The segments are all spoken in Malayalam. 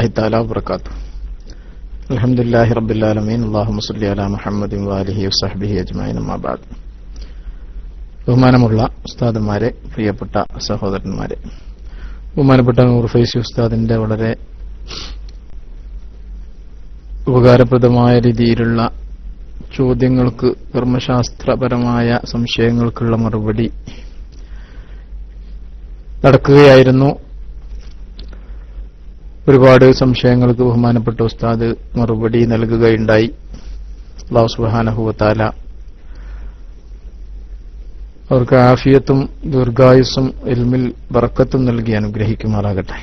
വറഹ്മത്തുള്ളാഹി തആല വബറകാതുഹു. അൽഹംദുലില്ലാഹി റബ്ബിൽ ആലമീൻ. അല്ലാഹുമ്മ സ്വല്ലി അലാ മുഹമ്മദിൻ വആലിഹി വസഹ്ബിഹി അജ്മഈൻ. അമ്മാ ബഅദ്. ബഹുമാനമുള്ള ഉസ്താദുമാരെ, പ്രിയപ്പെട്ട സഹോദരന്മാരെ, ബഹുമാനപ്പെട്ട നൂർ ഫൈസി ഉസ്താദിന്റെ വളരെ ഉപകാരപ്രദമായ രീതിയിലുള്ള ചോദ്യങ്ങൾക്ക്, കർമ്മശാസ്ത്രപരമായ സംശയങ്ങൾക്കുള്ള മറുപടി നടക്കുകയായിരുന്നു. ഒരുപാട് സംശയങ്ങൾക്ക് ബഹുമാനപ്പെട്ട ഉസ്താദ് മറുപടി നൽകുകയുണ്ടായി. അല്ലാഹു സുബ്ഹാനഹു വ തആല അവർക്ക് ആഫിയത്തും ദീർഘായുസ്സും ഇൽമിൽ ബറക്കത്തും നൽകി അനുഗ്രഹിക്കുമാറാകട്ടെ.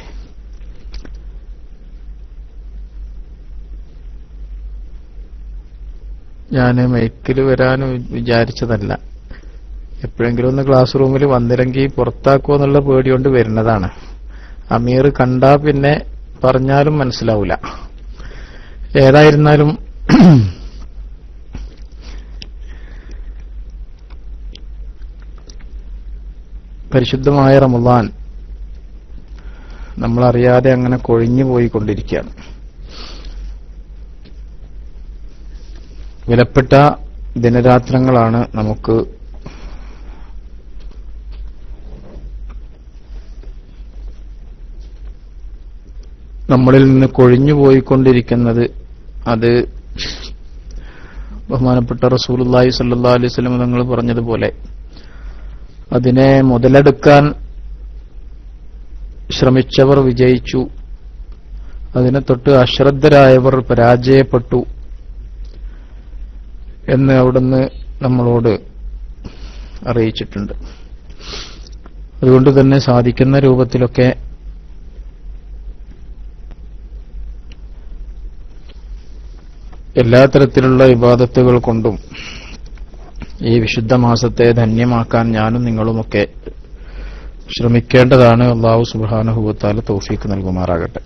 ഞാൻ മൈക്കിൽ വരാൻ വിചാരിച്ചതല്ല. എപ്പോഴെങ്കിലും ഒന്ന് ക്ലാസ് റൂമിൽ വന്നില്ലെങ്കിൽ പുറത്താക്കുമോ എന്നുള്ള പേടികൊണ്ട് വരുന്നതാണ്. അമീർ കണ്ടാ പിന്നെ പറഞ്ഞാലും മനസ്സിലാവില്ല. ഏതായിരുന്നാലും പരിശുദ്ധമായ റമളാൻ നമ്മളറിയാതെ അങ്ങനെ കൊഴിഞ്ഞു പോയിക്കൊണ്ടിരിക്കുകയാണ്. വിലപ്പെട്ട ദിനരാത്രങ്ങളാണ് നമുക്ക് നമ്മളിൽ നിന്ന് കൊഴിഞ്ഞു പോയിക്കൊണ്ടിരിക്കുന്നത്. അത് ബഹുമാനപ്പെട്ട റസൂലുള്ളാഹി സ്വല്ലല്ലാഹു അലൈഹി വസല്ലം തങ്ങൾ പറഞ്ഞതുപോലെ അതിനെ മുതലെടുക്കാൻ ശ്രമിച്ചവർ വിജയിച്ചു, അതിനെ തൊട്ട് അശ്രദ്ധരായവർ പരാജയപ്പെട്ടു എന്ന് അവിടുന്ന് നമ്മളോട് അറിയിച്ചിട്ടുണ്ട്. അതുകൊണ്ട് തന്നെ സാധിക്കുന്ന രൂപത്തിലൊക്കെ എല്ലാ തരത്തിലുള്ള ഇബാദത്തുകൾ കൊണ്ടും ഈ വിശുദ്ധ മാസത്തെ ധന്യമാക്കാൻ ഞാനും നിങ്ങളുമൊക്കെ ശ്രമിക്കേണ്ടതാണ്. അല്ലാഹു സുബ്ഹാനഹു വ തആല തൗഫീഖ് നൽകുമാറാകട്ടെ.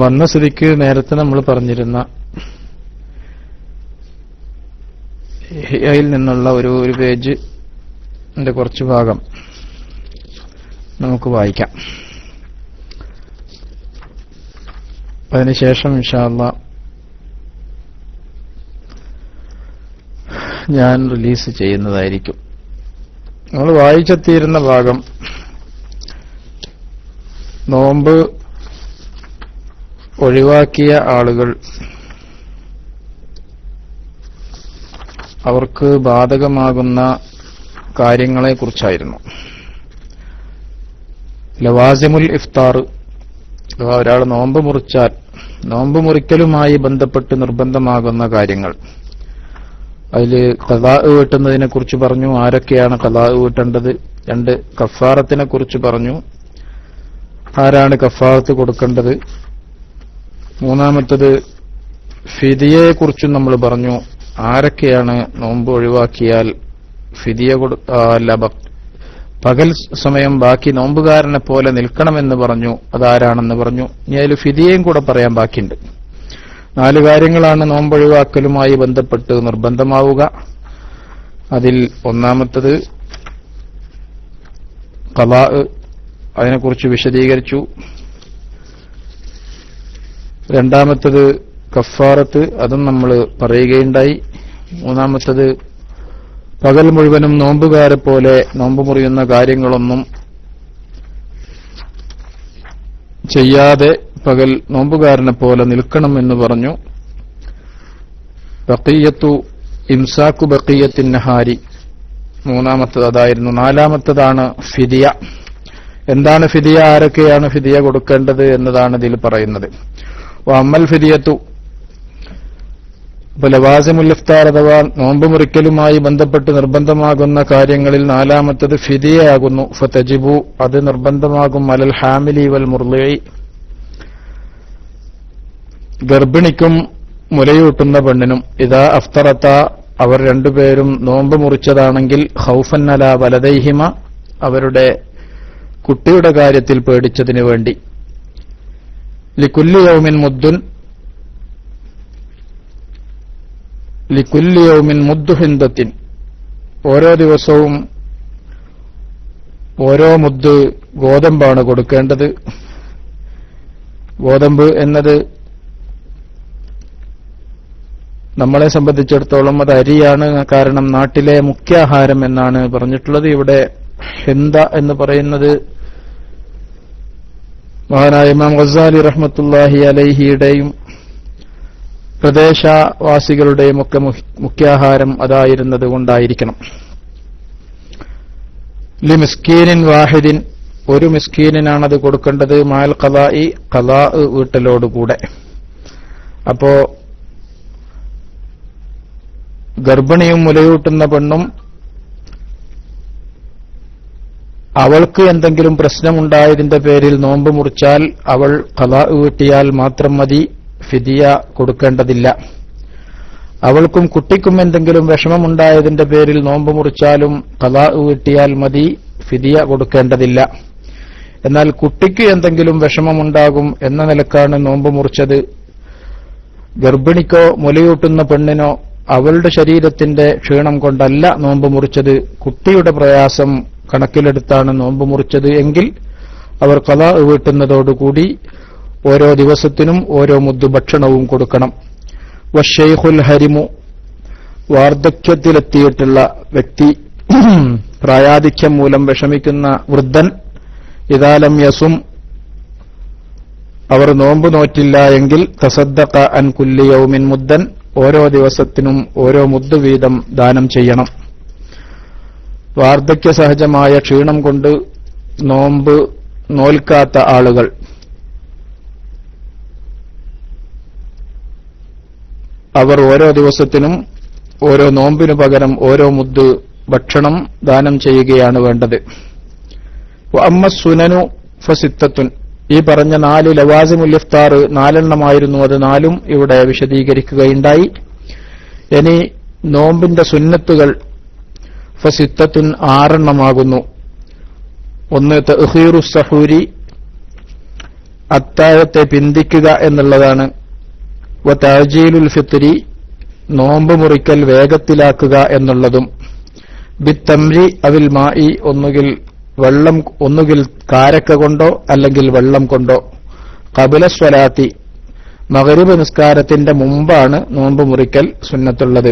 വന്ന സ്ഥിതിക്ക് നേരത്തെ നമ്മൾ പറഞ്ഞിരുന്ന ഹിയയിൽ നിന്നുള്ള ഒരു പേജ് കുറച്ച് ഭാഗം നമുക്ക് വായിക്കാം. അതിനുശേഷം ഇൻഷാ അല്ലാഹ് ഞാൻ റിലീസ് ചെയ്യുന്നതായിരിക്കും. നമ്മൾ വായിച്ചെത്തിയിരുന്ന ഭാഗം നോമ്പ് ഒഴിവാക്കിയ ആളുകൾ അവർക്ക് ബാധകമാകുന്ന കാര്യങ്ങളെക്കുറിച്ചായിരുന്നു. ലവാസിമുൽ ഇഫ്താർ, ഒരാൾ നോമ്പ് മുറിച്ചാൽ നോമ്പ് മുറിക്കലുമായി ബന്ധപ്പെട്ട് നിർബന്ധമാകുന്ന കാര്യങ്ങൾ. അതിൽ ഖളാ വീട്ടുന്നതിനെ കുറിച്ച് പറഞ്ഞു, ആരൊക്കെയാണ് ഖളാ വീട്ടേണ്ടത്. 2 കഫാറത്തിനെ കുറിച്ച് പറഞ്ഞു, ആരാണ് കഫാറത്ത് കൊടുക്കേണ്ടത്. 3 ഫിദിയയെ കുറിച്ചും നമ്മൾ പറഞ്ഞു, ആരൊക്കെയാണ് നോമ്പ് ഒഴിവാക്കിയാൽ ഫിദിയ പകൽ സമയം ബാക്കി നോമ്പുകാരനെ പോലെ നിൽക്കണമെന്ന് പറഞ്ഞു, അതാരാണെന്ന് പറഞ്ഞു. ഇനി അതിൽ ഫിദിയയും കൂടെ പറയാൻ ബാക്കിയുണ്ട്. 4 കാര്യങ്ങളാണ് നോമ്പൊഴിവാക്കലുമായി ബന്ധപ്പെട്ട് നിർബന്ധമാവുക. അതിൽ 1 ഖളാ, അതിനെക്കുറിച്ച് വിശദീകരിച്ചു. 2 കഫാറത്ത്, അതും നമ്മൾ പറയുകയുണ്ടായി. 3 പകൽ മുഴുവനും നോമ്പുകാരെ പോലെ നോമ്പ് മുറിയുന്ന കാര്യങ്ങളൊന്നും ചെയ്യാതെ പകൽ നോമ്പുകാരനെ പോലെ നിൽക്കണം എന്ന് പറഞ്ഞു. ബഖിയത്തു ഇംസാക്കു ബഖിയത്തിൻ നഹാരി 3 അതായിരുന്നു. 4 ഫിദിയ. എന്താണ് ഫിദിയ, ആരൊക്കെയാണ് ഫിദിയ കൊടുക്കേണ്ടത് എന്നതാണ് ഇതിൽ പറയുന്നത്. അമ്മൽ ഫിദിയത്തു, ലവാസിമുൽ ഇഫ്താർ അഥവാ നോമ്പ് മുറിക്കലുമായി ബന്ധപ്പെട്ട് നിർബന്ധമാകുന്ന കാര്യങ്ങളിൽ 4 ഫിദിയയാകുന്നു. ഫതജിബു, അത് നിർബന്ധമാകും. അലൽ ഹാമിലി വൽ മുർളിഇ, ഗർഭിണിക്കും മുലയൂട്ടുന്ന പെണ്ണിനും. ഇദാ അഫ്തറത, അവർ 2 പേരും നോമ്പ് മുറിച്ചതാണെങ്കിൽ, ഖൗഫൻ അലാ വലദൈഹിമ, അവരുടെ കുട്ടിയുടെ കാര്യത്തിൽ പേടിച്ചതിനു വേണ്ടി. ലികുല്ലി യൗമിൻ മുദ്ദുൻ, ലികുല്ലി യൗമിൻ മുദ്ദു ഹിന്ദത്തിൻ, ഓരോ ദിവസവും ഓരോ മുദ്ദ് ഗോതമ്പാണ് കൊടുക്കേണ്ടത്. ഗോതമ്പ് എന്നത് നമ്മളെ സംബന്ധിച്ചിടത്തോളം അത് അരിയാണ്. കാരണം നാട്ടിലെ മുഖ്യാഹാരം എന്നാണ് പറഞ്ഞിട്ടുള്ളത്. ഇവിടെ ഹിന്ദ എന്ന് പറയുന്നത് മഹാനായ ഇമാം ഗസാലി റഹ്മത്തുള്ളാഹി അലൈഹിയുടെയും പ്രദേശവാസികളുടെയും ഒക്കെ മുഖ്യാഹാരം അതായിരുന്നത് കൊണ്ടായിരിക്കണം. ലി മിസ്കീനിൻ വാഹിദിൻ, ഒരു മിസ്കീനാണത് കൊടുക്കേണ്ടത്. മാൽ ഖലാഇ, ഖലാ വീട്ടലോടുകൂടെ. അപ്പോ ഗർഭിണിയും മുലയൂട്ടുന്ന പെണ്ണും അവൾക്ക് എന്തെങ്കിലും പ്രശ്നമുണ്ടായതിന്റെ പേരിൽ നോമ്പ് മുറിച്ചാൽ അവൾ ഖലാ വീട്ടിയാൽ മാത്രം മതി, ഫിദിയ കൊടുക്കേണ്ടതില്ല. അവൾക്കും കുട്ടിക്കും എന്തെങ്കിലും വിഷമമുണ്ടായതിന്റെ പേരിൽ നോമ്പ് മുറിച്ചാലും ഖലാ വീട്ടിയാൽ മതി, ഫിദിയ കൊടുക്കേണ്ടതില്ല. എന്നാൽ കുട്ടിക്ക് എന്തെങ്കിലും വിഷമമുണ്ടാകും എന്ന നിലക്കാണ് നോമ്പ് മുറിച്ചത്. ഗർഭിണിക്കോ മുലയൂട്ടുന്ന പെണ്ണിനോ അവളുടെ ശരീരത്തിന്റെ ക്ഷീണം കൊണ്ടല്ല നോമ്പ് മുറിച്ചത്, കുട്ടിയുടെ പ്രയാസം കണക്കിലെടുത്താണ് നോമ്പ് മുറിച്ചത് എങ്കിൽ അവർ ഖലാ വീട്ടുന്നതോടുകൂടി ഓരോ ദിവസത്തിനും ഓരോ മുദ്ദു ഭക്ഷണവും കൊടുക്കണം. വശൈഖുൽ ഹരിമു, വാർദ്ധക്യത്തിലെത്തിയിട്ടുള്ള വ്യക്തി, പ്രായാധിക്യം മൂലം വിഷമിക്കുന്ന വൃദ്ധൻ, ഇദാലം യസും, അവർ നോമ്പ് നോറ്റില്ല എങ്കിൽ തസദ്ദഖ അൻ കുല്ലി യൗമിൻ മുദ്ദൻ, ഓരോ ദിവസത്തിനും ഓരോ മുദ്ദ് വീതം ദാനം ചെയ്യണം. വാർദ്ധക്യ സഹജമായ ക്ഷീണം കൊണ്ട് നോമ്പ് നോൽക്കാത്ത ആളുകൾ അവർ ഓരോ ദിവസത്തിനും ഓരോ നോമ്പിനു പകരം ഓരോ മുദ്ദ് ഭക്ഷണം ദാനം ചെയ്യുകയാണ് വേണ്ടത്. അമ്മ സുനനു ഫസിത്തത്തുൻ, ഈ പറഞ്ഞ 4 ലവാസിമുൽ ഇഫ്താർ 4 എണ്ണമായിരുന്നു, അത് 4ഉം ഇവിടെ വിശദീകരിക്കുകയുണ്ടായി. ഇനി നോമ്പിന്റെ സുന്നത്തുകൾ ഫസിത്തത്തുൻ 6 എണ്ണമാകുന്നു. ഒന്ന് തഅഖീറു സഹൂരി, അത്താഴത്തെ പിന്തിക്കുക എന്നുള്ളതാണ്. വ തഅജീലുൽ ഫിത്രി, നോമ്പ് മുറിക്കൽ വേഗത്തിലാക്കുക എന്നുള്ളതും. ബിത്തംരി അവിൽ മായി, ഒന്നുകിൽ കാരക്ക കൊണ്ടോ അല്ലെങ്കിൽ വെള്ളം കൊണ്ടോ. ഖബല സ്വലാത്തി, മഗ്രിബ് നിസ്കാരത്തിന്റെ മുമ്പാണ് നോമ്പ് മുറിക്കൽ സുന്നത്തുള്ളത്.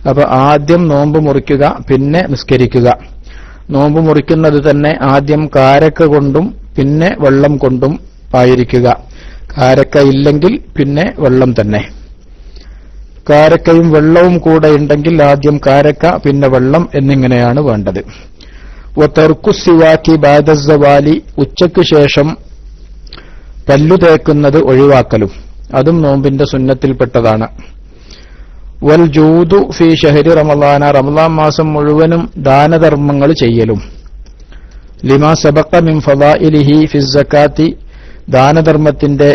അപ്പൊ ആദ്യം നോമ്പ് മുറിക്കുക, പിന്നെ നിസ്കരിക്കുക. നോമ്പ് മുറിക്കുന്നത് തന്നെ ആദ്യം കാരക്ക കൊണ്ടും പിന്നെ വെള്ളം കൊണ്ടും ആയിരിക്കുക. കാരക്ക ഇല്ലെങ്കിൽ പിന്നെ വെള്ളം തന്നെ. കാരക്കയും വെള്ളവും കൂടെ ഉണ്ടെങ്കിൽ ആദ്യം കാരക്ക പിന്നെ വെള്ളം എന്നിങ്ങനെയാണ് വേണ്ടത്. വതർക്കു സിവാക്കി ബഅദ സവാലി, ഉച്ചയ്ക്ക് ശേഷം പല്ലു തേക്കുന്നത് ഒഴിവാക്കലും, അതും നോമ്പിന്റെ സുന്നത്തിൽപ്പെട്ടതാണ്. വൽ ജൂദു ഫീ ഷഹരി റമളാന, റമളാൻ മാസം മുഴുവനും ദാനധർമ്മങ്ങൾ ചെയ്യലും. ലിമാ സബഖ മിൻ ഫളാഇലിഹി ഫി സകാത്തി, ദാനധർമ്മത്തിന്റെ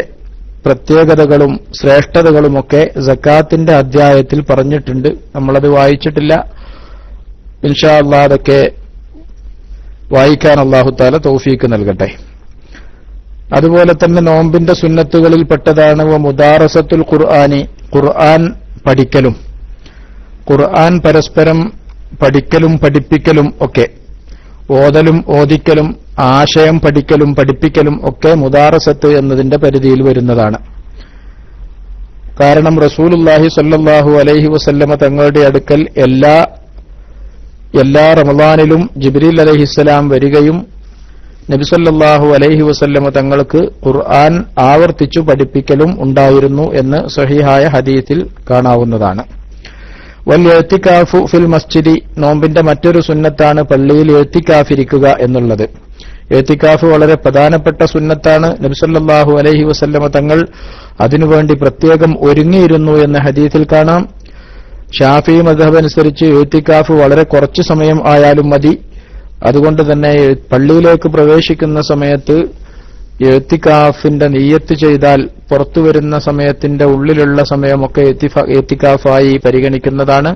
പ്രത്യേകതകളും ശ്രേഷ്ഠതകളുമൊക്കെ സക്കാത്തിന്റെ അധ്യായത്തിൽ പറഞ്ഞിട്ടുണ്ട്. നമ്മളത് വായിച്ചിട്ടില്ല. ഇൻഷാ അല്ലാഹ് അതൊക്കെ വായിക്കാൻ അല്ലാഹു തആല തൗഫീക്ക് നൽകട്ടെ. അതുപോലെ തന്നെ നോമ്പിന്റെ സുന്നത്തുകളിൽ പെട്ടതാണ് മുദാറസത്തുൽ ഖുർആനി, ഖുർആൻ പഠിക്കലും. ഖുർആൻ പരസ്പരം പഠിക്കലും പഠിപ്പിക്കലും ഒക്കെ, ഓതലും ഓദിക്കലും ആശയം പഠിക്കലും പഠിപ്പിക്കലും ഒക്കെ മുദാറസത്ത് എന്നതിന്റെ പരിധിയിൽ വരുന്നതാണ്. കാരണം റസൂലുള്ളാഹി സ്വല്ലല്ലാഹു അലൈഹി വസല്ലമ തങ്ങളുടെ അടുക്കൽ എല്ലാ റമളാനിലും ജിബ്രീൽ അലൈഹിസ്സലാം വരികയും നബി സല്ലല്ലാഹു അലൈഹി വസല്ലമ തങ്ങൾക്ക് ഖുർആൻ ആവർത്തിച്ചു പഠിപ്പിക്കലും ഉണ്ടായിരുന്നു എന്ന് സ്വഹീഹായ ഹദീസിൽ കാണാവുന്നതാണ്. വൽ ഇഅ്തികാഫു ഫിൽ മസ്ജിദി, നോമ്പിന്റെ മറ്റൊരു സുന്നത്താണ് പള്ളിയിൽ ഇഅ്തികാഫിരിക്കുക എന്നുള്ളത്. ഇഅ്തികാഫ് വളരെ പ്രധാനപ്പെട്ട സുന്നത്താണ്. നബി സല്ലല്ലാഹു അലൈഹി വസല്ലമ തങ്ങൾ അതിനുവേണ്ടി പ്രത്യേകം ഒരുങ്ങിയിരുന്നു എന്ന ഹദീസിൽ കാണാം. ഷാഫി മദ്ഹബ് അനുസരിച്ച് ഇഅ്തികാഫ് വളരെ കുറച്ചു സമയം ആയാലും മതി. അതുകൊണ്ട് തന്നെ പള്ളിയിലേക്ക് പ്രവേശിക്കുന്ന സമയത്ത് ഇഅ്തികാഫിന്റെ നിയ്യത്ത് ചെയ്താൽ പുറത്തുവരുന്ന സമയത്തിന്റെ ഉള്ളിലുള്ള സമയമൊക്കെ ഇഅ്തികാഫായി പരിഗണിക്കുന്നതാണ്.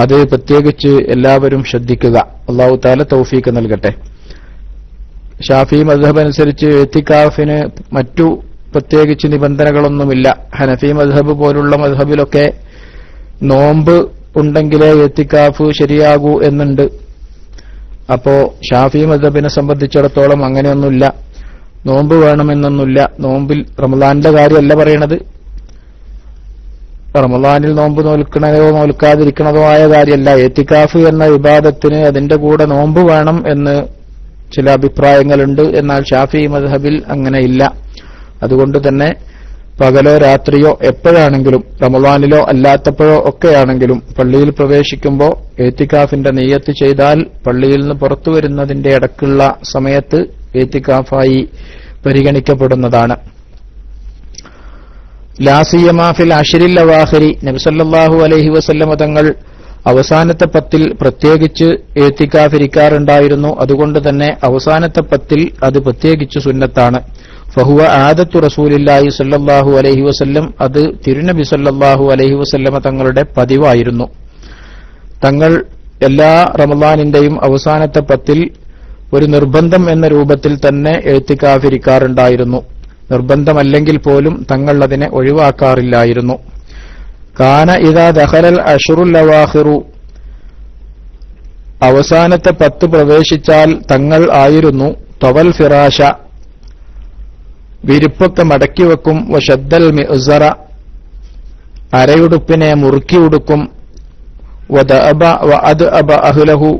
അത് പ്രത്യേകിച്ച് എല്ലാവരും ശ്രദ്ധിക്കുക. അല്ലാഹു തആല തൗഫീക്ക് നൽകട്ടെ. ഷാഫി മദ്ഹബ് അനുസരിച്ച് ഇഅ്തികാഫിന് മറ്റു പ്രത്യേകിച്ച് നിബന്ധനകളൊന്നുമില്ല. ഹനഫി മദ്ഹബ് പോലുള്ള മദ്ഹബിലൊക്കെ നോമ്പ് ഉണ്ടെങ്കിലേ ഇഅ്തികാഫ് ശരിയാകൂ എന്നുണ്ട്. അപ്പോ ഷാഫി മദ്ഹബിനെ സംബന്ധിച്ചിടത്തോളം അങ്ങനെയൊന്നുമില്ല. നോമ്പ് വേണമെന്നൊന്നുമില്ല. നോമ്പിൽ റമളാനിന്റെ കാര്യമല്ല പറയണത്. റമളാനിൽ നോമ്പ് നോൽക്കണതോ നോൽക്കാതിരിക്കണതോ ആയ കാര്യമല്ല. എത്തിക്കാഫ് എന്ന ഇബാദത്തിന് അതിന്റെ കൂടെ നോമ്പ് വേണം എന്ന് ചില അഭിപ്രായങ്ങളുണ്ട്. എന്നാൽ ഷാഫിഈ മദ്ഹബിൽ അങ്ങനെയില്ല. അതുകൊണ്ട് തന്നെ പകലോ രാത്രിയോ എപ്പോഴാണെങ്കിലും റമളാനിലോ അല്ലാത്തപ്പോഴോ ഒക്കെയാണെങ്കിലും പള്ളിയിൽ പ്രവേശിക്കുമ്പോൾ എത്തിക്കാഫിന്റെ നിയ്യത്ത് ചെയ്താൽ പള്ളിയിൽ നിന്ന് പുറത്തു വരുന്നതിന്റെ ഇടക്കുള്ള സമയത്ത് എത്തിക്കാഫായി പരിഗണിക്കപ്പെടുന്നതാണ്. ലാസിയമാ ഫിൽ അശ്രിൽ അവാഖിരി, നബി സല്ലല്ലാഹു അലൈഹി വസല്ലമ തങ്ങൾ അവസാനത്തെ 10 പ്രത്യേകിച്ച് എത്തിക്കാഫിരിക്കാറുണ്ടായിരുന്നു. അതുകൊണ്ട് തന്നെ അവസാനത്തെ 10 അത് പ്രത്യേകിച്ച് സുന്നത്താണ്. ഫഹുവ ആദത്തു റസൂലില്ലാഹി സല്ലല്ലാഹു അലൈഹി വസല്ലം, അത് തിരുനബി സല്ലല്ലാഹു അലൈഹി വസല്ലമ തങ്ങളുടെ പതിവായിരുന്നു. തങ്ങൾ എല്ലാ റമളാനിന്റെയും അവസാനത്തെ 10 ഒരു നിർബന്ധം എന്ന രൂപത്തിൽ തന്നെ എത്തിക്കാഫിരിക്കാറുണ്ടായിരുന്നു. നിർബന്ധമല്ലെങ്കിൽ പോലും തങ്ങൾ അതിനെ ഒഴിവാക്കാറില്ലായിരുന്നു. കാന ഇദാ ദഖലൽ അശ്റുൽ അവാഖിറു, അവസാനത്തെ 10 പ്രവേശിച്ചാൽ തങ്ങൾ ആയിരുന്നു തവൽ ഫിറാശ, വിരിപ്പൊക്കെ മടക്കിവെക്കും, വശദ്ദൽ മിഅ്സറ, അരയുടുപ്പിനെ മുറുക്കി ഉടുക്കും, വഅദ്അബ അഹ്ലഹു,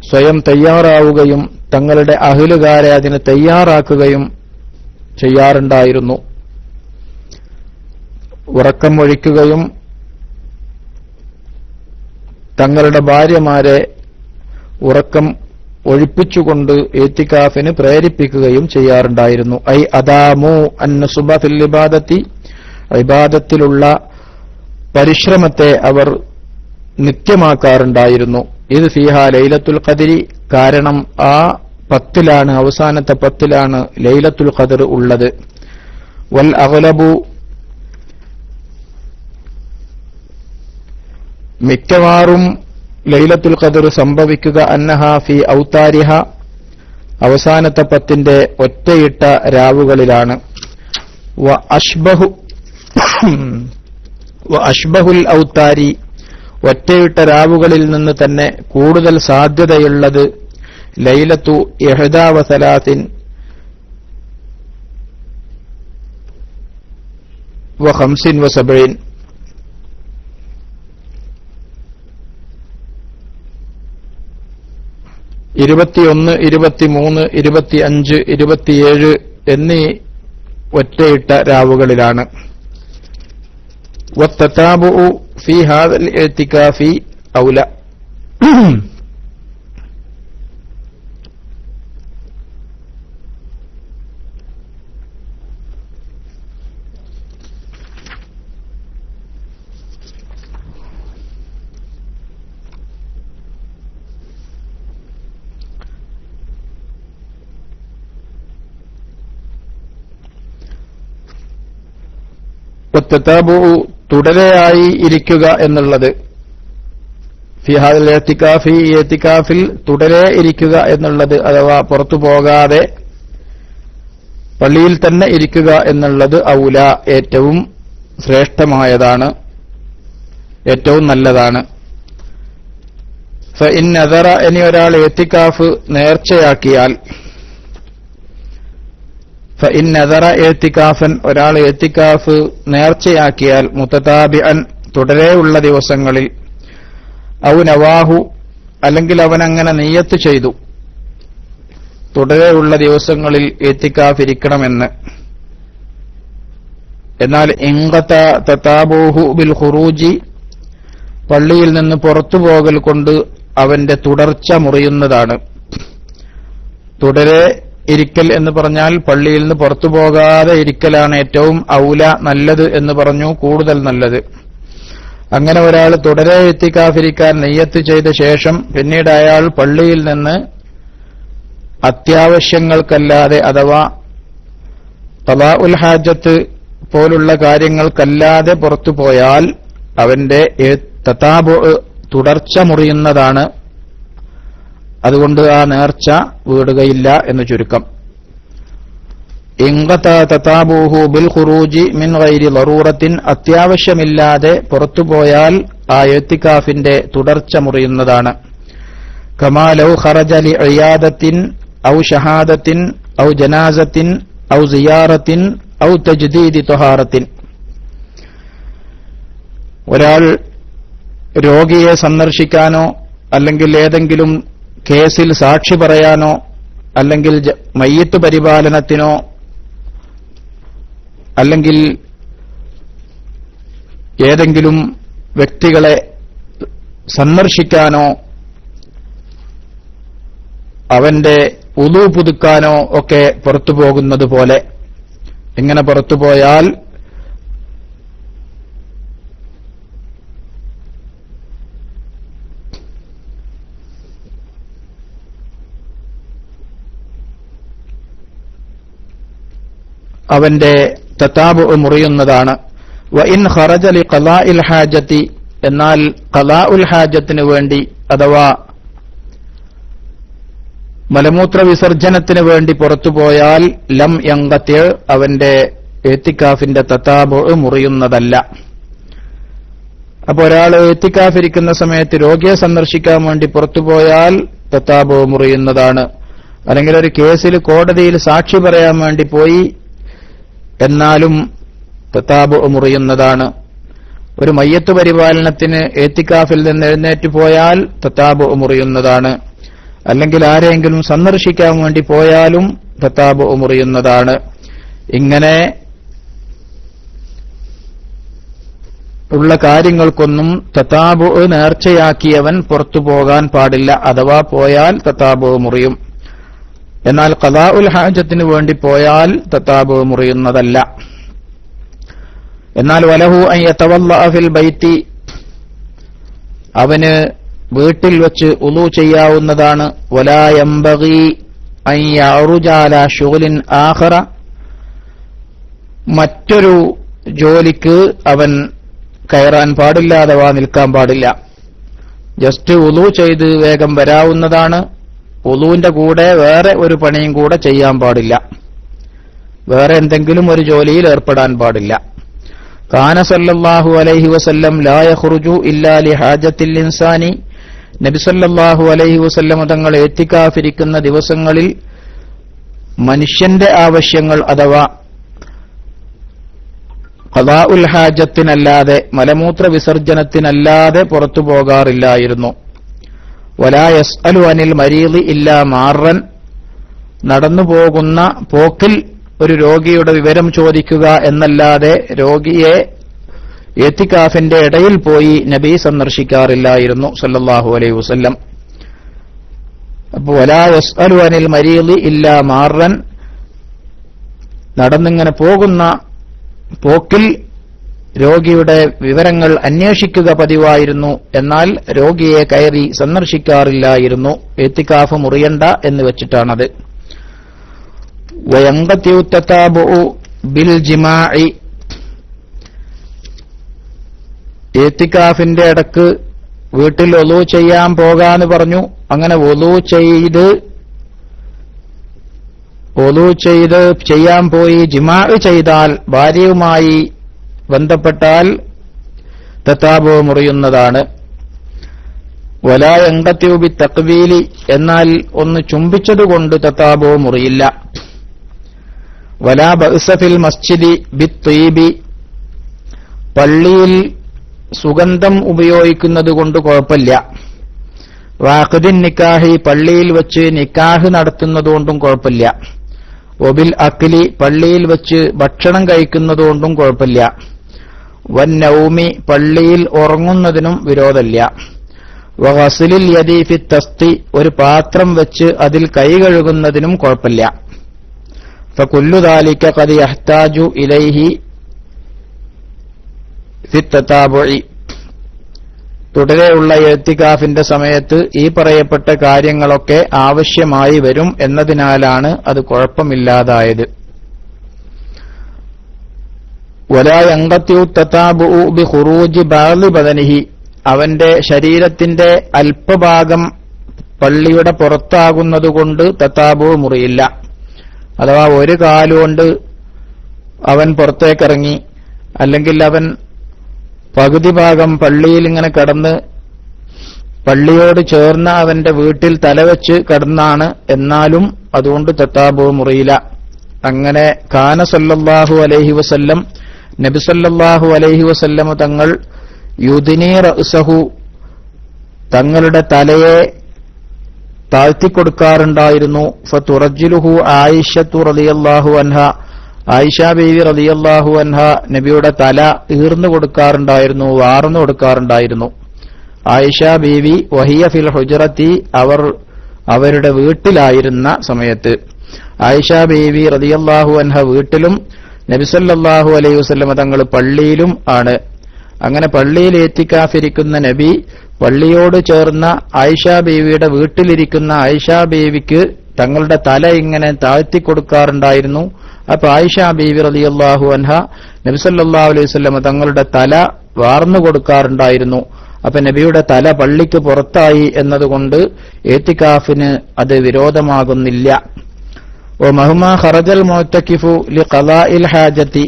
സ്വയം തയ്യാറാവുകയും തങ്ങളുടെ അഹ്ലുകാരെ അതിന് തയ്യാറാക്കുകയും ചെയ്യാറുണ്ടായിരുന്നു. ഉറക്കം ഒഴിക്കുകയും തങ്ങളുടെ ഭാര്യമാരെ ഉറക്കം ഒഴിപ്പിച്ചുകൊണ്ട് എത്തിക്കാഫിന് പ്രേരിപ്പിക്കുകയും ചെയ്യാറുണ്ടായിരുന്നു. ഐ അദാമു അൻസുബ ഫിൽ ഇബാദത്തി, ഇബാദത്തിലുള്ള പരിശ്രമത്തെ അവർ നിത്യമാക്കാറുണ്ടായിരുന്നു. ഇത് ഫീഹ ലൈലത്തുൽ ഖദ്രി, കാരണം ആ 10 അവസാനത്തെ 10 ലൈലത്തുൽ ഖദ്ർ ഉള്ളത്. വൽ അഗ്ലബു, മിക്കവാറും ലൈലത്തുൽ ഖദ്ർ സംഭവിക്കുക അന്നഹ ഫി ഔതാരിഹ, അവസാനത്തെ 10 ഒറ്റയിട്ട രാവുകളിലാണ്. വ അഷ്ബഹുൽ ഔതാരി, ഒറ്റയിട്ട രാവുകളിൽ നിന്ന് തന്നെ കൂടുതൽ സാധ്യതയുള്ളത് ലൈലത്തു 31 വ 75, 21, 23, 25, 27 എന്നീ ഒറ്റയിട്ട രാവുകളിലാണ്. വത്തതാബുഉ ഫീ ഹാദൽ ഇഅ്തികാഫി ഔല, വത്തതാബുഉ തുടരെയായി ഇരിക്കുക എന്നുള്ളത്, ഫി ഹാദൽ ഇഅ്തികാഫി, ഇഅ്തികാഫിൽ തുടരെ ഇരിക്കുക എന്നുള്ളത്, അഥവാ പുറത്തു പോകാതെ പള്ളിയിൽ തന്നെ ഇരിക്കുക എന്നുള്ളത് ഔല, ഏറ്റവും ശ്രേഷ്ഠമായതാണ്, ഏറ്റവും നല്ലതാണ്. ഫഇൻ നദറ, ഇനി ഒരാൾ ഇഅ്തികാഫ് നേർച്ചയാക്കിയാൽ, ഫഇൻ നദറ ഇഅ്തികാഫൻ, ഒരാൾ ഇഅ്തികാഫ് നേർച്ചയാക്കിയാൽ, മുതതാബിഅൻ, തുടരെയുള്ള ദിവസങ്ങളിൽ, ഔ നവാഹു, അല്ലെങ്കിൽ അവൻ അങ്ങനെ നിയ്യത്ത് ചെയ്തു തുടരെയുള്ള ദിവസങ്ങളിൽ ഇഅ്തികാഫ് ഇരിക്കണമെന്ന്. എന്നാൽ ഇൻഖത തതാബുഹു ബിൽ ഖുറൂജി, പള്ളിയിൽ നിന്ന് പുറത്തുപോകൽ കൊണ്ട് അവന്റെ തുടർച്ച മുറിയുന്നതാണ്. തുടരെ ഇരിക്കൽ എന്ന് പറഞ്ഞാൽ പള്ളിയിൽ നിന്ന് പുറത്തു പോകാതെ ഇരിക്കലാണ് ഏറ്റവും ഔല, നല്ലത് എന്ന് പറഞ്ഞു, കൂടുതൽ നല്ലത്. അങ്ങനെ ഒരാൾ തുടരെ ഇഅ്തികാഫിരിക്കാൻ നിയ്യത്ത് ചെയ്ത ശേഷം പിന്നീട് അയാൾ പള്ളിയിൽ നിന്ന് അത്യാവശ്യങ്ങൾക്കല്ലാതെ, അഥവാ ഖളാഉൽ ഹാജത്ത് പോലുള്ള കാര്യങ്ങൾക്കല്ലാതെ പുറത്തുപോയാൽ അവന്റെ തതാബു, തുടർച്ച മുറിയുന്നതാണ്. അതുകൊണ്ട് ആ നേർച്ച വീടുകയില്ല എന്ന് ചുരുക്കം. ഇൻഖത തതാബുഹു ബിൽ ഖുറൂജി മിൻ ഗൈരി ളറൂറത്തിൻ, അത്യാവശ്യമില്ലാതെ പുറത്തുപോയാൽ ആ ഇഅ്തികാഫിന്റെ തുടർച്ച മുറിയുന്നതാണ്. കമാ ലൗ ഖറജ ലി ഇയാദത്തിൻ ഔ ഷഹാദത്തിൻ ഔ ജനാസത്തിൻ ഔ സിയാറത്തിൻ ഔ തജ്ദീദി ത്വഹാറത്തിൻ. ഒരാൾ രോഗിയെ സന്ദർശിക്കാനോ അല്ലെങ്കിൽ ഏതെങ്കിലും കേസിൽ സാക്ഷി പറയാനോ അല്ലെങ്കിൽ മയ്യിത്ത് പരിപാലനത്തിനോ അല്ലെങ്കിൽ ഏതെങ്കിലും വ്യക്തികളെ സന്ദർശിക്കാനോ അവന്റെ ഉളു പുതുക്കാനോ ഒക്കെ പുറത്തു പോകുന്നത് പോലെ ഇങ്ങനെ പുറത്തുപോയാൽ അവന്റെ തതാബു മുറിയുന്നതാണ്. വഇൻ ഖറജ ലിഖളാഇൽ ഹാജത്തി, എന്നാൽ ഖളാഉൽ ഹാജത്തിന് വേണ്ടി അഥവാ മലമൂത്ര വിസർജനത്തിന് വേണ്ടി പുറത്തുപോയാൽ ലം യങ്കത്തി, അവന്റെ ഇത്തികാഫിന്റെ തതാബു മുറിയുന്നതല്ല. അപ്പോൾ ഒരാൾ ഇത്തികാഫിരിക്കുന്ന സമയത്ത് രോഗിയെ സന്ദർശിക്കാൻ വേണ്ടി പുറത്തുപോയാൽ തതാബു മുറിയുന്നതാണ്. അല്ലെങ്കിൽ ഒരു കേസിൽ കോടതിയിൽ സാക്ഷി പറയാൻ വേണ്ടി പോയി, എന്നാലും തതാബു മുറിയുന്നതാണ്. ഒരു മയ്യത്ത് പരിപാലനത്തിന് ഇത്തികാഫിൽ നിന്ന് എഴുന്നേറ്റ് പോയാൽ തതാബു മുറിയുന്നതാണ്. അല്ലെങ്കിൽ ആരെങ്കിലും സന്ദർശിക്കാൻ വേണ്ടി പോയാലും തതാബു മുറിയുന്നതാണ്. ഇങ്ങനെ ഉള്ള കാര്യങ്ങൾക്കൊന്നും തതാബു നേർച്ചയാക്കിയവൻ പുറത്തു പോകാൻ പാടില്ല. അഥവാ പോയാൽ തതാബു മുറിയും. എന്നാൽ ഖളാഉൽ ഹാജത്തിന് വേണ്ടി പോയാൽ തതാബു മുറിയുന്നതല്ല. എന്നാൽ വലഹു അൻ യതവല്ലഅ ഫിൽ ബൈത്തി, അവന് വീട്ടിൽ വെച്ച് ഉളു ചെയ്യാവുന്നതാണ്. വലാ യംബഗി അൻ യഅറുജ അലാ ശുഗ്ലിൻ ആഖറ, മറ്റൊരു ജോലിക്ക് അവൻ കയറാൻ പാടില്ല, അഥവാ നിൽക്കാൻ പാടില്ല. ജസ്റ്റ് ഉളു ചെയ്ത് വേഗം വരാവുന്നതാണ്. ഉളുവിന്റെ കൂടെ വേറെ ഒരു പണിയും കൂടെ ചെയ്യാൻ പാടില്ല. വേറെ എന്തെങ്കിലും ഒരു ജോലിയിൽ ഏർപ്പെടാൻ പാടില്ല. കാന സല്ലല്ലാഹു അലൈഹി വസല്ലം ലാ യഖ്റുജു ഇല്ലാ ലിഹാജത്തിൽ ഇൻസാനി, നബി സല്ലല്ലാഹു അലൈഹി വസല്ലം തങ്ങൾ ഇത്തികാഫിരിക്കുന്ന ദിവസങ്ങളിൽ മനുഷ്യന്റെ ആവശ്യങ്ങൾ അഥവാ ഖളാഉൽ ഹാജത്തിനല്ലാതെ മലമൂത്ര വിസർജനത്തിനല്ലാതെ പുറത്തു പോകാറില്ലായിരുന്നു. വലാ യസ്അലു അനിൽ മരീദി ഇല്ലാ മാറൻ, നടന്നു പോകുന്ന പോക്കിൽ ഒരു രോഗിയുടെ വിവരം ചോദിക്കുക എന്നല്ലാതെ രോഗിയെ ഇത്തികാഫിന്റെ ഇടയിൽ പോയി നബി സന്ദർശിക്കാറില്ലായിരുന്നു സല്ലല്ലാഹു അലൈഹി വസല്ലം. അപ്പോൾ വലാ യസ്അലു അനിൽ മരീദി ഇല്ലാ മാറൻ, നടന്നിങ്ങനെ പോകുന്ന പോക്കിൽ രോഗിയുടെ വിവരങ്ങൾ അന്വേഷിക്കുക പതിവായിരുന്നു. എന്നാൽ രോഗിയെ കയറി സന്ദർശിക്കാറില്ലായിരുന്നു. ഇത്തികാഫ് മുറിയണ്ട എന്ന് വെച്ചിട്ടാണത്. വയങ്കത്യു തതാബുഉ ബിൽ ജിമാഇ, ഇത്തികാഫിന്റെ ഇടക്ക് വീട്ടിൽ വുളു ചെയ്യാൻ പോകാന്ന് പറഞ്ഞു. അങ്ങനെ വുളു ചെയ്ത് ചെയ്യാൻ പോയി ജിമാഅ് ചെയ്താൽ, ഭാര്യയുമായി ബന്ധപ്പെട്ടാൽ തതാബു മുറിയുന്നതാണ്. വലാ യങ്കത്യു ബി തഖ്ബീലി, എന്നാൽ ഒന്ന് ചുംബിച്ചതുകൊണ്ട് തതാബു മുറിയില്ല. വലാ ബഅസ ഫിൽ മസ്ജിദി ബിത്വീബി, പള്ളിയിൽ സുഗന്ധം ഉപയോഗിക്കുന്നത് കൊണ്ട് കുഴപ്പമില്ല. വാഖദിൻ നിക്കാഹി, പള്ളിയിൽ വെച്ച് നിക്കാഹ് നടത്തുന്നതുകൊണ്ടും കുഴപ്പമില്ല. വബിൽ അക്ലി, പള്ളിയിൽ വെച്ച് ഭക്ഷണം കഴിക്കുന്നതുകൊണ്ടും കുഴപ്പമില്ല. വന്നൗമി, പള്ളിയിൽ ഉറങ്ങുന്നതിനും വിരോധമില്ല. വഗസ്ലിൽ യദി ഫി തസ്തി, ഒരു പാത്രം വെച്ച് അതിൽ കൈ കഴുകുന്നതിനും കുഴപ്പമില്ല. ഫകുല്ലു ദാലിക ഖദ് യഹ്താജു ഇലൈഹി ഫി തതാബുഇ, തുടരെയുള്ള ഇഅ്തികാഫിന്റെ സമയത്ത് ഈ പറയപ്പെട്ട കാര്യങ്ങളൊക്കെ ആവശ്യമായി വരും എന്നതിനാലാണ് അത് കുഴപ്പമില്ലാതായത്. വലാ യങ്കത്യു തതാബുഉ ബി ഖുറൂജി ബഅദി ബദനിഹി, അവന്റെ ശരീരത്തിന്റെ അല്പഭാഗം പള്ളിയുടെ പുറത്താകുന്നതുകൊണ്ട് തതാബു മുറിയില്ല. അഥവാ ഒരു കാലുകൊണ്ട് അവൻ പുറത്തേക്കിറങ്ങി, അല്ലെങ്കിൽ അവൻ പകുതി ഭാഗം പള്ളിയിൽ ഇങ്ങനെ കടന്ന് പള്ളിയോട് ചേർന്ന അവന്റെ വീട്ടിൽ തലവെച്ച് കിടന്നാണ്, എന്നാലും അതുകൊണ്ട് തത്താബു മുറിയില്ല. അങ്ങനെ കാന സല്ലല്ലാഹു അലൈഹി വസല്ലം, നബി സല്ലല്ലാഹു അലൈഹി വസല്ലം തങ്ങൾ യുദ്നി റഅ്സഹു, തങ്ങളുടെ തലയെ താഴ്ത്തിക്കൊടുക്കാറുണ്ടായിരുന്നു. ഫതുറജ്ജിലുഹു ആയിഷത്തു റളിയല്ലാഹു അൻഹ, ആയിഷ ബീവി റളിയല്ലാഹു അൻഹ നബിയുടെ തല ഈർന്നു കൊടുക്കാറുണ്ടായിരുന്നു, വാർന്നു കൊടുക്കാറുണ്ടായിരുന്നു. ആയിഷ ബീവി വഹിയ ഫിൽ ഹുജറത്തി, അവരുടെ വീട്ടിലായിരുന്ന സമയത്ത്. ആയിഷ ബീവി റളിയല്ലാഹു അൻഹ വീട്ടിലും നബി സല്ലല്ലാഹു അലൈഹി വസല്ലം തങ്ങൾ പള്ളിയിലും ആണ്. അങ്ങനെ പള്ളിയിൽ ഇത്തികാഫിരിക്കുന്ന നബി പള്ളിയോട് ചേർന്ന ആയിഷ ബീവിയുടെ വീട്ടിലിരിക്കുന്ന ആയിഷ ബീവിക്ക് തങ്ങളുടെ തല ഇങ്ങനെ താഴ്ത്തിക്കൊടുക്കാറുണ്ടായിരുന്നു. അപ്പൊ ആയിഷ ബീവി റളിയല്ലാഹു അൻഹ നബി സല്ലല്ലാഹു അലൈഹി വസല്ലം തങ്ങളുടെ തല വാർന്നു കൊടുക്കാറുണ്ടായിരുന്നു. അപ്പൊ നബിയുടെ തല പള്ളിക്ക് പുറത്തായി എന്നതുകൊണ്ട് ഇത്തികാഫിന് അത് വിരോധമാകുന്നില്ല. വമഹുമാ ഖറജൽ മുഅ്തകിഫു ലിഖളാഇൽ ഹാജതി,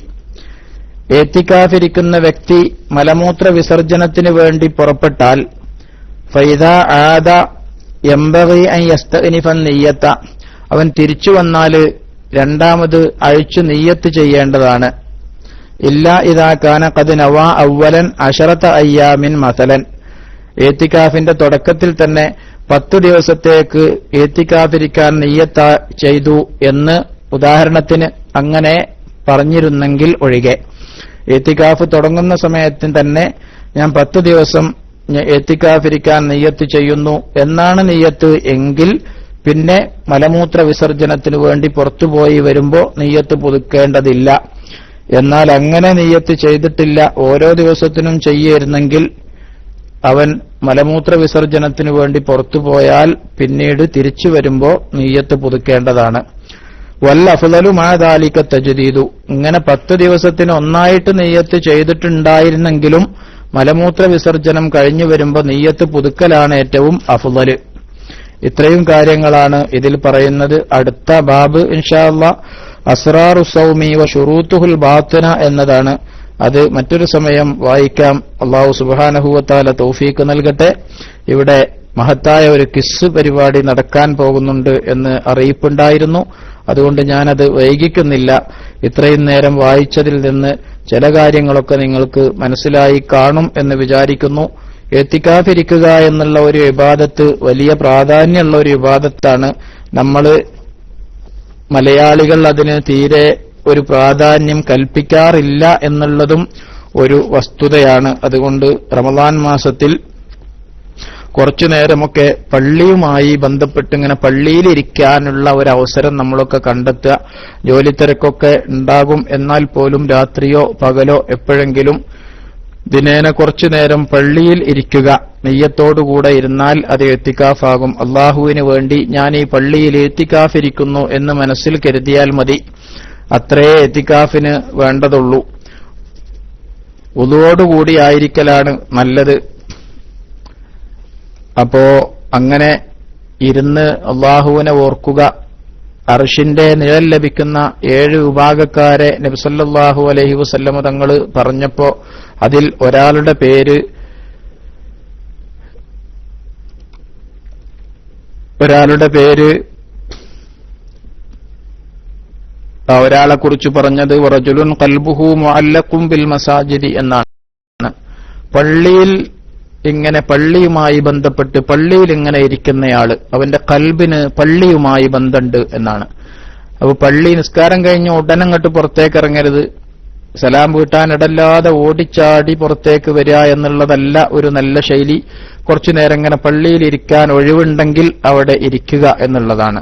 ഇത്തികാഫിരിക്കുന്ന വ്യക്തി മലമൂത്ര വിസർജനത്തിന് വേണ്ടി പുറപ്പെട്ടാൽ ഫൈദാ ആദ യംബഗി അൻ യസ്തഅനിഫ നിയ്യത, അവൻ തിരിച്ചു വന്നാൽ രണ്ടാമത് അഴിച്ചു നിയ്യത്ത് ചെയ്യേണ്ടതാണ്. ഇല്ലാ ഇദാ കാന ഖദ് നവാ അവ്വലൻ അശറത അയ്യാമിൻ മസലൻ, ഇത്തികാഫിന്റെ തുടക്കത്തിൽ തന്നെ 10 ദിവസത്തേക്ക് ഇത്തികാഫിരിക്കാൻ നിയ്യത്ത ചെയ്തു എന്ന് ഉദാഹരണത്തിന് അങ്ങനെ പറഞ്ഞിരുന്നെങ്കിൽ ഒഴികെ. ഇത്തികാഫ് തുടങ്ങുന്ന സമയത്തിന് തന്നെ ഞാൻ 10 ദിവസം ഇത്തികാഫിരിക്കാൻ നിയ്യത്ത് ചെയ്യുന്നു എന്നാണ് നിയ്യത്ത് എങ്കിൽ പിന്നെ മലമൂത്ര വിസർജനത്തിനു വേണ്ടി പുറത്തുപോയി വരുമ്പോൾ നിയ്യത്ത് പുതുക്കേണ്ടതില്ല. എന്നാൽ അങ്ങനെ നിയ്യത്ത് ചെയ്തിട്ടില്ല, ഓരോ ദിവസത്തിനും ചെയ്യായിരുന്നെങ്കിൽ അവൻ മലമൂത്ര വിസർജനത്തിനു വേണ്ടി പുറത്തുപോയാൽ പിന്നീട് തിരിച്ചു വരുമ്പോൾ നിയ്യത്ത് പുതുക്കേണ്ടതാണ്. വൽ അഫ്ളലു മാ ദാലിക തജ്ദീദു, ഇങ്ങനെ 10 ദിവസത്തിന് ഒന്നായിട്ട് നിയ്യത്ത് ചെയ്തിട്ടുണ്ടായിരുന്നെങ്കിലും മലമൂത്ര വിസർജനം കഴിഞ്ഞു വരുമ്പോൾ നിയ്യത്ത് പുതുക്കലാണ് ഏറ്റവും അഫ്ളല്. ഇത്രയും കാര്യങ്ങളാണ് ഇതിൽ പറയുന്നത്. അടുത്ത ബാബ് ഇൻഷാ അല്ലാഹ് അസ്റാറു സൗമി വ ശുറൂത്തുഹുൽ ബാത്തിന എന്നതാണ്. അത് മറ്റൊരു സമയം വായിക്കാം. അല്ലാഹു സുബ്ഹാനഹു വ തആല തൗഫീഖ് നൽകട്ടെ. ഇവിടെ മഹത്തായ ഒരു ക്വിസ് പരിപാടി നടക്കാൻ പോകുന്നുണ്ട് എന്ന് അറിയിപ്പുണ്ടായിരുന്നു. അതുകൊണ്ട് ഞാനത് വൈകിക്കുന്നില്ല. ഇത്രയും നേരം വായിച്ചതിൽ നിന്ന് ചില കാര്യങ്ങളൊക്കെ നിങ്ങൾക്ക് മനസ്സിലായി കാണും എന്ന് വിചാരിക്കുന്നു. ഇത്തികാഫിരിക്കുക എന്നുള്ള ഒരു ഇബാദത്ത് വലിയ പ്രാധാന്യമുള്ള ഒരു ഇബാദത്താണ്. നമ്മൾ മലയാളികൾ അതിന് തീരെ ഒരു പ്രാധാന്യം കൽപ്പിക്കാറില്ല എന്നുള്ളതും ഒരു വസ്തുതയാണ്. അതുകൊണ്ട് റമദാൻ മാസത്തിൽ കുറച്ചു നേരമൊക്കെ പള്ളിയുമായി ബന്ധപ്പെട്ട് ഇങ്ങനെ പള്ളിയിലിരിക്കാനുള്ള ഒരു അവസരം നമ്മളൊക്കെ കണ്ടെത്തുക. ജോലിത്തിരക്കൊക്കെ ഉണ്ടാകും, എന്നാൽ പോലും രാത്രിയോ പകലോ എപ്പോഴെങ്കിലും ദിനേന കുറച്ചു നേരം പള്ളിയിൽ ഇരിക്കുക, നെയ്യത്തോടുകൂടെ ഇരുന്നാൽ അത് ഇത്തികാഫാകും. അള്ളാഹുവിന് വേണ്ടി ഞാൻ ഈ പള്ളിയിൽ ഇത്തികാഫിരിക്കുന്നു എന്ന് മനസ്സിൽ കരുതിയാൽ മതി. അത്രേ ഇത്തികാഫിന് വേണ്ടതുള്ളൂ. വുളുവോടുകൂടി ആയിരിക്കലാണ് നല്ലത്. അപ്പോ അങ്ങനെ ഇരുന്ന് അള്ളാഹുവിനെ ഓർക്കുക. അർശിന്റെ നിഴൽ ലഭിക്കുന്ന 7 വിഭാഗക്കാരെ നബി സല്ലല്ലാഹു അലൈഹി വസല്ലം തങ്ങൾ പറഞ്ഞപ്പോ അതിൽ ഒരാളുടെ പേര് ഒരാളെ കുറിച്ച് പറഞ്ഞത് വറജുലുൻ ഖൽബുഹു മുഅല്ലഖും ബിൽ മസാജിദി എന്നാണ്. പള്ളിയിൽ ഇങ്ങനെ പള്ളിയുമായി ബന്ധപ്പെട്ട് പള്ളിയിൽ ഇങ്ങനെ ഇരിക്കുന്നയാള് അവന്റെ കൽബിന് പള്ളിയുമായി ബന്ധമുണ്ട് എന്നാണ്. അപ്പൊ പള്ളി നിസ്കാരം കഴിഞ്ഞ് ഉടനങ്ങോട്ട് പുറത്തേക്ക് ഇറങ്ങരുത്, സലാം വീട്ടാനിടല്ലാതെ ഓടിച്ചാടി പുറത്തേക്ക് വരിക എന്നുള്ളതല്ല ഒരു നല്ല ശൈലി. കുറച്ചു നേരം ഇങ്ങനെ പള്ളിയിൽ ഇരിക്കാൻ ഒഴിവുണ്ടെങ്കിൽ അവിടെ ഇരിക്കുക എന്നുള്ളതാണ്.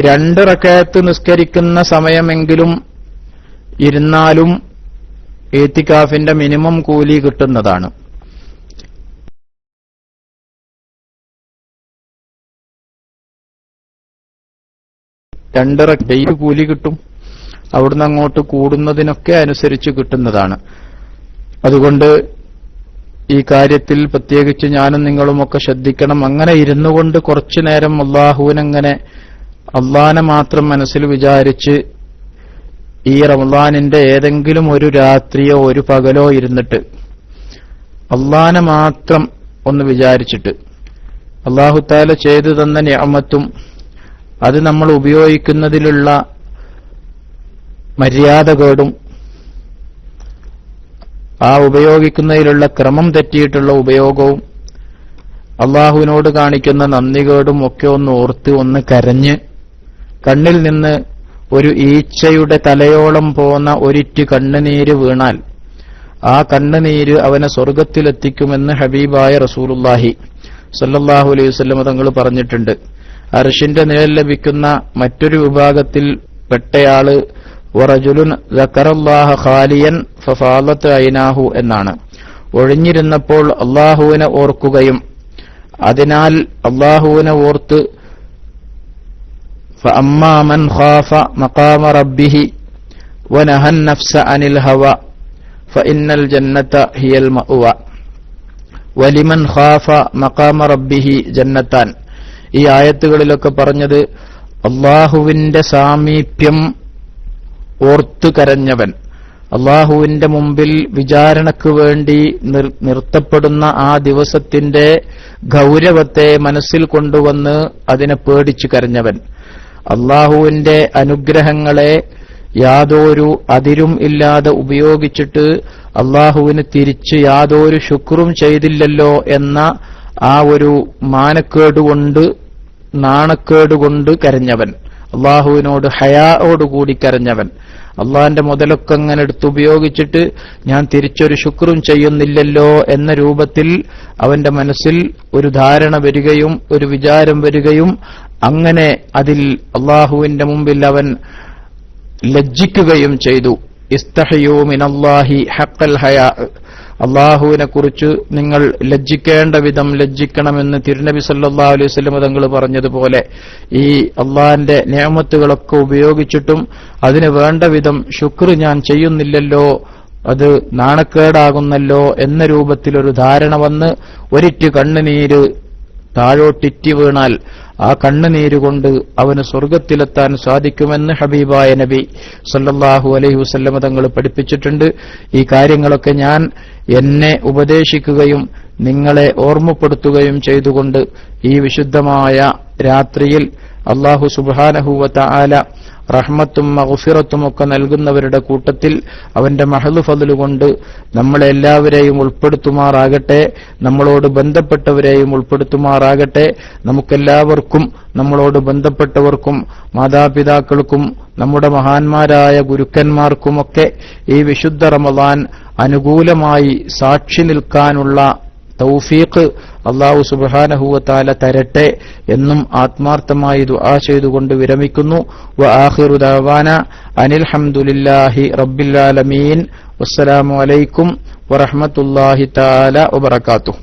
2 റക്അത്ത് നിസ്കരിക്കുന്ന സമയമെങ്കിലും ഇരുന്നാലും ഇത്തികാഫിന്റെ മിനിമം കൂലി കിട്ടുന്നതാണ്. ഡെയിലി കൂലി കിട്ടും. അവിടുന്ന് അങ്ങോട്ട് കൂടുന്നതിനൊക്കെ അനുസരിച്ച് കിട്ടുന്നതാണ്. അതുകൊണ്ട് ഈ കാര്യത്തിൽ പ്രത്യേകിച്ച് ഞാനും നിങ്ങളുമൊക്കെ ശ്രദ്ധിക്കണം. അങ്ങനെ ഇരുന്നു കൊണ്ട് കുറച്ചു നേരം അള്ളാനെ മാത്രം മനസ്സിൽ വിചാരിച്ച് ഈ റമളാനിന്റെ ഏതെങ്കിലും ഒരു രാത്രിയോ ഒരു പകലോ ഇരുന്നിട്ട് അള്ളാനെ മാത്രം ഒന്ന് വിചാരിച്ചിട്ട് അല്ലാഹു തആല ചെയ്തു തന്ന നിഅമത്തും അത് നമ്മൾ ഉപയോഗിക്കുന്നതിലുള്ള മര്യാദകേടും ആ ഉപയോഗിക്കുന്നതിലുള്ള ക്രമം തെറ്റിയിട്ടുള്ള ഉപയോഗവും അല്ലാഹുവിനോട് കാണിക്കുന്ന നന്ദികേടും ഒക്കെ ഒന്ന് ഓർത്ത് ഒന്ന് കരഞ്ഞ് കണ്ണിൽ നിന്ന് ഒരു ഈച്ചയുടെ തലയോളം പോന്ന ഒരിറ്റ് കണ്ണുനീര് വീണാൽ ആ കണ്ണുനീര് അവനെ സ്വർഗ്ഗത്തിലെത്തിക്കുമെന്ന് ഹബീബായ റസൂലുള്ളാഹി സല്ലല്ലാഹു അലൈഹി വസല്ലം തങ്ങൾ പറഞ്ഞിട്ടുണ്ട്. അർശിന്റെ നിഴൽ ലഭിക്കുന്ന മറ്റൊരു വിഭാഗത്തിൽ പെട്ടയാള് വറജുലുൻ ദക്കറല്ലാഹ ഖാലിയൻ ഫഫാലത്ത് ഐനാഹു എന്നാണ്. ഒഴിഞ്ഞിരുന്നപ്പോൾ അല്ലാഹുവിനെ ഓർക്കുകയും അതിനാൽ അല്ലാഹുവിനെ ഓർത്ത് ഫഅമ്മാ മൻ ഖാഫ മഖാമ റബ്ബിഹി വനഹൻ നഫ്സ അനിൽ ഹവ ഫഇന്നൽ ജന്നത ഹിയൽ മഅവ വലിമൻ ഖാഫ മഖാമ റബ്ബിഹി ജന്നത്താൻ. ഈ ആയത്തുകളിലൊക്കെ പറഞ്ഞത് അല്ലാഹുവിന്റെ സാമീപ്യം ഓർത്തു കരഞ്ഞവൻ, അല്ലാഹുവിന്റെ മുമ്പിൽ വിചാരണയ്ക്ക് വേണ്ടി നിർത്തപ്പെടുന്ന ആ ദിവസത്തിന്റെ ഗൗരവത്തെ മനസ്സിൽ കൊണ്ടുവന്ന് അതിനെ പേടിച്ചു കരഞ്ഞവൻ, അല്ലാഹുവിന്റെ അനുഗ്രഹങ്ങളെ യാതൊരു അതിരും ഇല്ലാതെ ഉപയോഗിച്ചിട്ട് അല്ലാഹുവിന് തിരിച്ച് യാതൊരു ശുക്റും ചെയ്തില്ലല്ലോ എന്ന ആ ഒരു മാനക്കേടുകൊണ്ട് നാണക്കേടുകൊണ്ട് കരഞ്ഞവൻ, അല്ലാഹുവിനോട് ഹയാഓടുകൂടി കരഞ്ഞവൻ, അള്ളാന്റെ മുതലൊക്കെ അങ്ങനെ എടുത്തുപയോഗിച്ചിട്ട് ഞാൻ തിരിച്ചൊരു ശുക്റും ചെയ്യുന്നില്ലല്ലോ എന്ന രൂപത്തിൽ അവന്റെ മനസ്സിൽ ഒരു ധാരണ വരികയും ഒരു വിചാരം വരികയും അങ്ങനെ അതിൽ അള്ളാഹുവിന്റെ മുമ്പിൽ അവൻ ലജ്ജിക്കുകയും ചെയ്തു. ഇസ്തഹയൂ മിനല്ലാഹി ഹഖൽ ഹയാ, അള്ളാഹുവിനെ കുറിച്ച് നിങ്ങൾ ലജ്ജിക്കേണ്ട വിധം ലജ്ജിക്കണമെന്ന് തിരുനബി സല്ലല്ലാഹു അലൈഹി വസല്ലം തങ്ങൾ പറഞ്ഞതുപോലെ ഈ അള്ളാഹിന്റെ നിഅമത്തുകളൊക്കെ ഉപയോഗിച്ചിട്ടും അതിന് വേണ്ട വിധം ശുക്ർ ഞാൻ ചെയ്യുന്നില്ലല്ലോ, അത് നാണക്കേടാകുന്നല്ലോ എന്ന രൂപത്തിലൊരു ധാരണ വന്ന് ഒരിറ്റ് കണ്ണുനീര് താഴോട്ടിറ്റി വീണാൽ ആ കണ്ണുനീരുകൊണ്ട് അവന് സ്വർഗ്ഗത്തിലെത്താൻ സാധിക്കുമെന്ന് ഹബീബായ നബി സല്ലല്ലാഹു അലൈഹി വസല്ലം തങ്ങൾ പഠിപ്പിച്ചിട്ടുണ്ട്. ഈ കാര്യങ്ങളൊക്കെ ഞാൻ എന്നെ ഉപദേശിക്കുകയും നിങ്ങളെ ഓർമ്മപ്പെടുത്തുകയും ചെയ്തുകൊണ്ട് ഈ വിശുദ്ധമായ രാത്രിയിൽ അല്ലാഹു സുബ്ഹാനഹു വ തആല റഹ്മത്തും മഗ്ഫിറത്തും ഒക്കെ നൽകുന്നവരുടെ കൂട്ടത്തിൽ അവന്റെ മഹദ് ഫദ്ൽ കൊണ്ട് നമ്മളെല്ലാവരെയും ഉൾപ്പെടുത്തുമാറാകട്ടെ, നമ്മളോട് ബന്ധപ്പെട്ടവരെയും ഉൾപ്പെടുത്തുമാറാകട്ടെ. നമുക്കെല്ലാവർക്കും നമ്മളോട് ബന്ധപ്പെട്ടവർക്കും മാതാപിതാക്കൾക്കും നമ്മുടെ മഹാന്മാരായ ഗുരുക്കന്മാർക്കുമൊക്കെ ഈ വിശുദ്ധ റമളാൻ അനുകൂലമായി സാക്ഷി നിൽക്കാനുള്ള തൗഫീഖ് അല്ലാഹു സുബ്ഹാനഹു വ തആല തരട്ടെ എന്നും ആത്മാർത്ഥമായി ദുആ ചെയ്തുകൊണ്ട് വിരമിക്കുന്നു. വ ആഖിറു ദഅവാന അനിൽ ഹംദുലില്ലാഹി റബ്ബിൽ ആലമീൻ. വസ്സലാമു അലൈക്കും വറഹ്മത്തുള്ളാഹി തആല വബറകാതുഹു.